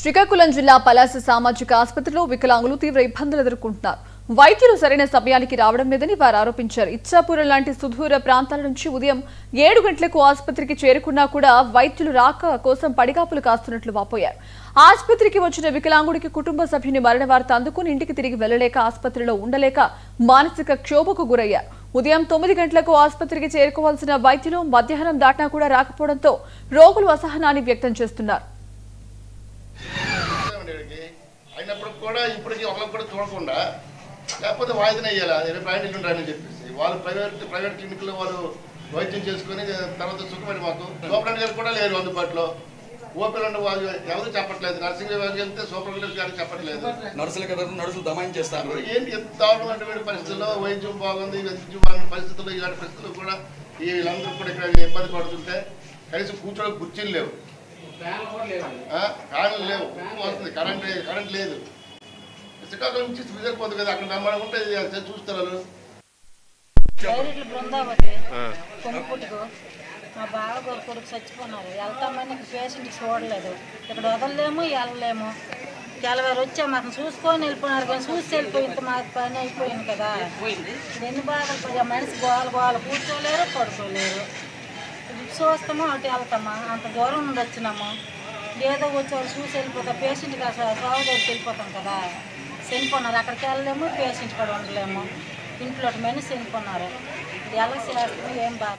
శ్రీకాకుళం జిల్లా పలాస సామాజిక ఆసుపత్రిలో వికలాంగులు తీవ్ర ఇబ్బందులు ఎదుర్కొంటున్నారు. వైద్యులు సరైన సమయానికి రావడం లేదని వారు ఆరోపించారు. ఇచ్చాపురం లాంటి సుదూర ప్రాంతాల నుంచి ఉదయం 7 గంటలకు ఆసుపత్రికి చేరుకున్నా కూడా వైద్యులు రాక కోసం పడిగాపులు కాస్తున్నట్లు వాపోయారు. ఆసుపత్రికి వచ్చిన వికలాంగుడికి కుటుంబ సభ్యుని మరణ వార్త అందుకుని ఇంటికి తిరిగి వెళ్లలేక ఆసుపత్రిలో ఉండలేక మానసిక క్షోభకు గురయ్యారు. ఉదయం 9 గంటలకు ఆసుపత్రికి చేరుకోవాల్సిన వైద్యులు మధ్యాహ్నం దాటినా కూడా రాకపోవడంతో రోగులు అసహనాన్ని వ్యక్తం చేస్తున్నారు. అయినప్పుడు కూడా ఇప్పటికీ ఒకరికి కూడా చూడకుండా లేకపోతే వాయిదా వేయాలి ప్రైవేట్ ఇల్లు రాని చెప్పేసి వాళ్ళు ప్రైవేట్ క్లినిక్లో వాళ్ళు వైద్యం చేసుకుని తర్వాత సుఖపడి మాకు సూపరింటెండెంట్ గారు కూడా లేరు అందుబాటులో. ఓపీలు వాళ్ళు ఎవరు చెప్పట్లేదు. నర్సింగ్ విభాగం వెళ్తే సూపరింటెండెంట్ గారు చెప్పట్లేదు. నర్సులు దమాయించేస్తారు. ఏంటి ఎంత దారుణమైన పరిస్థితుల్లో వైద్యం బాగుంది, వైద్యం బాగున్న పరిస్థితుల్లో ఇలాంటి పరిస్థితుల్లో కూడా వీళ్ళందరూ కూడా ఇక్కడ ఇబ్బంది పడుతుంటే కనీసం కూర్చోడానికి కుర్చీలు లేవు, ఫ్యాన్లు లేవు, వస్తుంది కరెంట్ లేదు. శ్రీకాకుళం నుంచి విజయపోతుంది కదా, అక్కడ నమ్మడం ఉంటే చూస్తారు. మా బావ కొడుకు చచ్చిపోయినారు. వెళ్తామని ఇక్కడ పేషెంట్కి చూడలేదు. ఇక్కడ వదలలేము, వెళ్ళలేము. తెల్లవారు వచ్చా మాకు చూసుకొని వెళ్ళిపోయినారు, కానీ చూసి వెళ్ళిపోయింది. మాకు పని అయిపోయింది కదా. ఎన్ని బాధలు మనిషి గోల కూర్చోలేరు, పడుకోలేరు. చూస్తామో అటు వెళ్తామా, అంత దూరం నుండి వచ్చినాము. ఏదో వచ్చి వాళ్ళు చూసి వెళ్ళిపోతాం. పేషెంట్కి అసలు సాగు దగ్గరికి వెళ్ళిపోతాం కదా. చనిపోయినారు, అక్కడికి వెళ్ళలేము, పేషెంట్ కూడా ఉండలేము. ఇంట్లో మనిషి చనిపోయినారు. ఎలా చేస్తామో ఏం బాధ.